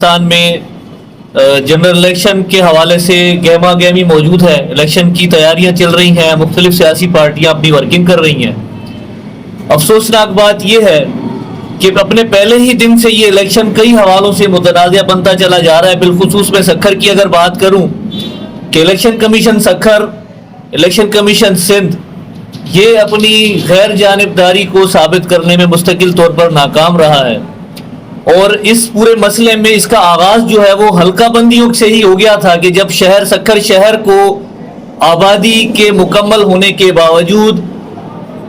पाकिस्तान में general election के हवाले से गहमा गहमी मौजूद है। इलेक्शन की तैयारियां चल रही हैं, मुख्तलिफ सियासी पार्टियां अपनी वर्किंग कर रही हैं। अफसोसनाक बात यह है कि अपने पहले ही दिन से ये इलेक्शन कई हवालों से मुतनाज़ बनता चला जा रहा है। बिलखुसूस में सक्खर की अगर बात करूं कि election commission Sukkur, election commission Sindh ये अपनी गैर जानिबदारी को साबित करने में मुस्तकिल तौर पर नाकाम रहा है और इस पूरे मसले में इसका आगाज जो है वो हल्का बंदियों से ही हो गया था कि जब सक्खर शहर को आबादी के मुकम्मल होने के बावजूद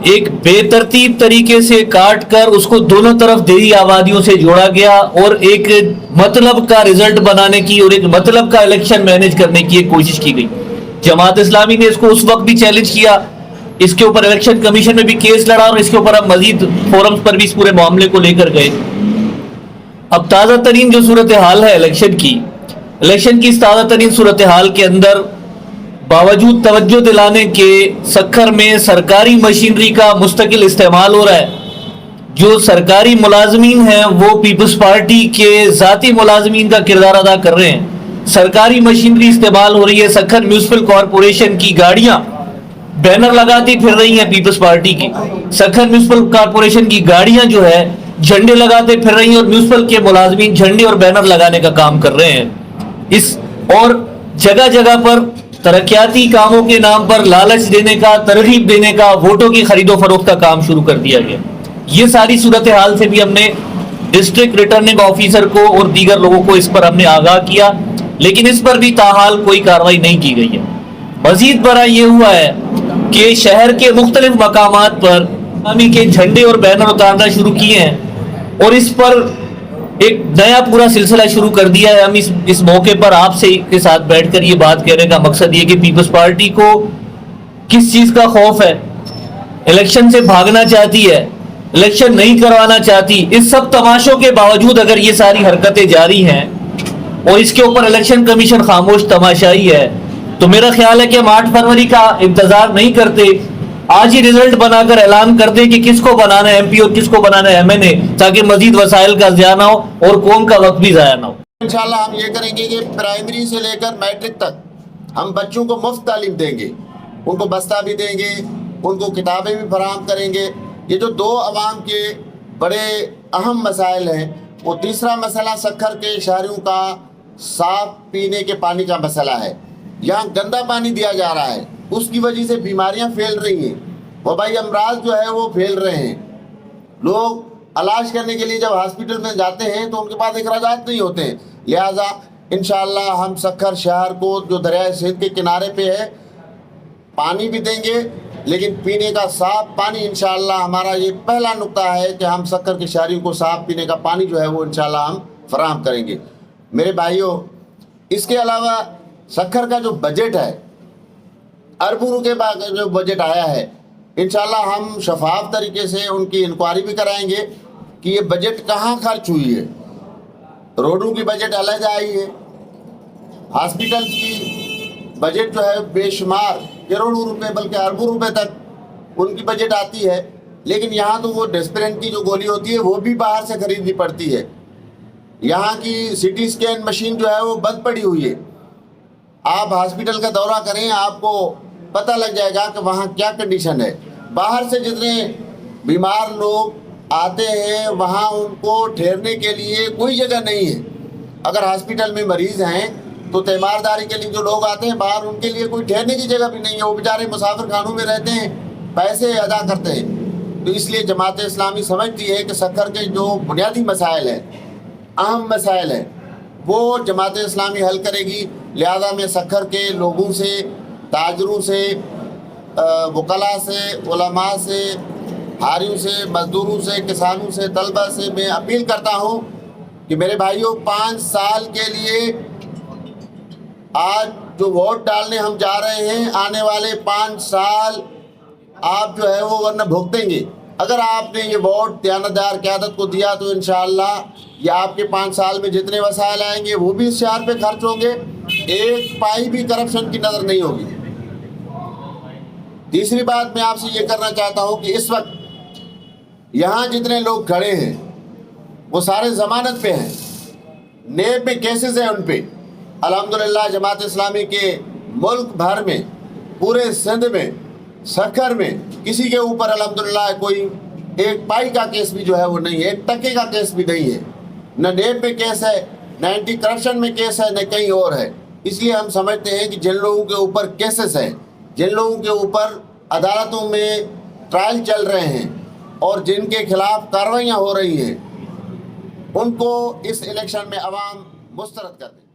एक बेतरतीब तरीके से काट कर उसको दोनों तरफ देही आबादियों से जोड़ा गया और एक मतलब का रिजल्ट बनाने की और एक मतलब का इलेक्शन मैनेज करने की एक कोशिश की गई। जमात इस्लामी ने इसको उस वक्त भी चैलेंज किया, इसके ऊपर इलेक्शन कमीशन में भी केस लड़ा और इसके ऊपर अब मजीद फोरम्स पर भी इस पूरे मामले को लेकर गए। अब ताज़ा तरीन जो सूरत हाल है इलेक्शन की इस ताज़ा तरीन सूरत हाल के अंदर बावजूद तवज्जो दिलाने के सक्खर में सरकारी मशीनरी का मुस्तकिल इस्तेमाल हो रहा है। जो सरकारी मुलाजमीन हैं वो पीपल्स पार्टी के ज़ाती मुलाजमीन का किरदार अदा कर रहे हैं। सरकारी मशीनरी इस्तेमाल हो रही है। सक्खर म्यूनसिपल कॉरपोरेशन की गाड़ियां बैनर लगाती फिर रही हैं पीपल्स पार्टी की। सक्खर म्यूनसिपल कॉरपोरेशन की गाड़ियां जो है झंडे लगाते फिर रही हैं और म्यूनसिपल के मुलाजमीन झंडे और बैनर लगाने का काम कर रहे हैं। और जगह जगह पर तरक्याती कामों के नाम पर लालच देने का, तरगीब देने का, वोटों की खरीदो फरोख्त का काम शुरू कर दिया गया। ये सारी सूरत हाल से भी हमने डिस्ट्रिक्ट रिटर्निंग ऑफिसर को और दीगर लोगों को इस पर हमने आगाह किया, लेकिन इस पर भी ताहाल कोई कार्रवाई नहीं की गई है। मजीद बड़ा ये हुआ है कि शहर के मुख्तलिफ मकामात पर इस्लामी के झंडे और बैनर उतारना शुरू किए हैं और इस पर एक नया पूरा सिलसिला शुरू कर दिया है। हम इस मौके पर आपसे के साथ बैठकर ये बात कहने का मकसद ये कि पीपल्स पार्टी को किस चीज़ का खौफ है, इलेक्शन से भागना चाहती है, इलेक्शन नहीं करवाना चाहती। इस सब तमाशों के बावजूद अगर ये सारी हरकतें जारी हैं और इसके ऊपर इलेक्शन कमीशन खामोश तमाशाई है तो मेरा ख्याल है कि हम 8 फरवरी का इंतजार नहीं करते, आज ही रिजल्ट बनाकर ऐलान कर दे कि किसको बनाना है एमपी और किसको बनाना है एमएनए, ताकि मजीद वसाइल का ज़िया ना हो और कौम का वक्त भी ज़ाया ना हो। इंशाल्लाह हम ये करेंगे कि प्राइमरी से लेकर मैट्रिक तक हम बच्चों को मुफ्त तालीम देंगे, उनको बस्ता भी देंगे, उनको किताबें भी फराहम करेंगे। ये जो 2 अवाम के बड़े अहम मसाइल हैं, वो तीसरा मसला सक्खर के शहरियों का साफ पीने के पानी का मसला है। यहाँ गंदा पानी दिया जा रहा है, उसकी वजह से बीमारियां फैल रही हैं, वबाई अमराज जो है वो फैल रहे हैं। लोग इलाज करने के लिए जब हॉस्पिटल में जाते हैं तो उनके पास अखराजात नहीं होते हैं। लिहाजा इंशाअल्लाह हम सक्खर शहर को जो दरिया सिंध के किनारे पे है पानी भी देंगे, लेकिन पीने का साफ पानी इंशाअल्लाह हमारा ये पहला नुक्ता है कि हम सक्खर के शहरियों को साफ पीने का पानी जो है वो इंशाअल्लाह हम फराहम करेंगे। मेरे भाइयों, इसके अलावा सक्खर का जो बजट है, अरबों रुपए का जो बजट आया है, इंशाल्लाह हम शफाफ तरीके से उनकी इंक्वायरी भी कराएंगे कि ये बजट कहाँ खर्च हुई है। रोडों की बजट अलग आई है, हॉस्पिटल की बजट जो है बेशुमार करोड़ों रुपए बल्कि अरबों रुपए तक उनकी बजट आती है, लेकिन यहाँ तो वो डिस्पेरिन की जो गोली होती है वो भी बाहर से खरीदनी पड़ती है। यहाँ की सिटी स्कैन मशीन जो है वो बंद पड़ी हुई है। आप हॉस्पिटल का दौरा करें, आपको पता लग जाएगा कि वहाँ क्या कंडीशन है। बाहर से जितने बीमार लोग आते हैं वहाँ उनको ठहरने के लिए कोई जगह नहीं है। अगर हॉस्पिटल में मरीज़ हैं तो तीमारदारी के लिए जो लोग आते हैं बाहर, उनके लिए कोई ठहरने की जगह भी नहीं है। वो बेचारे मुसाफिर खानों में रहते हैं, पैसे अदा करते हैं। तो इसलिए जमात इस्लामी समझती है कि सक्खर के जो बुनियादी मसाइल हैं, अहम मसाइल हैं, वो जमात इस्लामी हल करेगी। लिहाजा में सक्खर के लोगों से, ताजरों से, वकला से, उलमा से, हारियों से, मजदूरों से, किसानों से, तलबा से मैं अपील करता हूँ कि मेरे भाइयों 5 साल के लिए आज जो वोट डालने हम जा रहे हैं, आने वाले 5 साल आप जो है वो वरना भुगतेंगे। अगर आपने ये वोट दयानतदार क़यादत को दिया तो इंशाअल्लाह ये आपके 5 साल में जितने वसाइल आएंगे वो भी इस शहर पे खर्च होंगे, एक पाई भी करप्शन की नज़र नहीं होगी। तीसरी बात मैं आपसे ये करना चाहता हूँ कि इस वक्त यहाँ जितने लोग खड़े हैं वो सारे ज़मानत पे हैं। नेब में केसेस हैं उन पे। अल्हम्दुलिल्लाह जमात इस्लामी के मुल्क भर में, पूरे सिंध में, सखर में किसी के ऊपर अल्हम्दुलिल्लाह कोई एक पाई का केस भी जो है वो नहीं है, एक टके का केस भी नहीं है। न नेब में केस है, न एंटी करप्शन में केस है, न कहीं और है। इसलिए हम समझते हैं कि जिन लोगों के ऊपर केसेस हैं, जिन लोगों के ऊपर अदालतों में ट्रायल चल रहे हैं और जिनके खिलाफ कार्रवाइयाँ हो रही हैं, उनको इस इलेक्शन में अवाम मुस्तरद कर दें।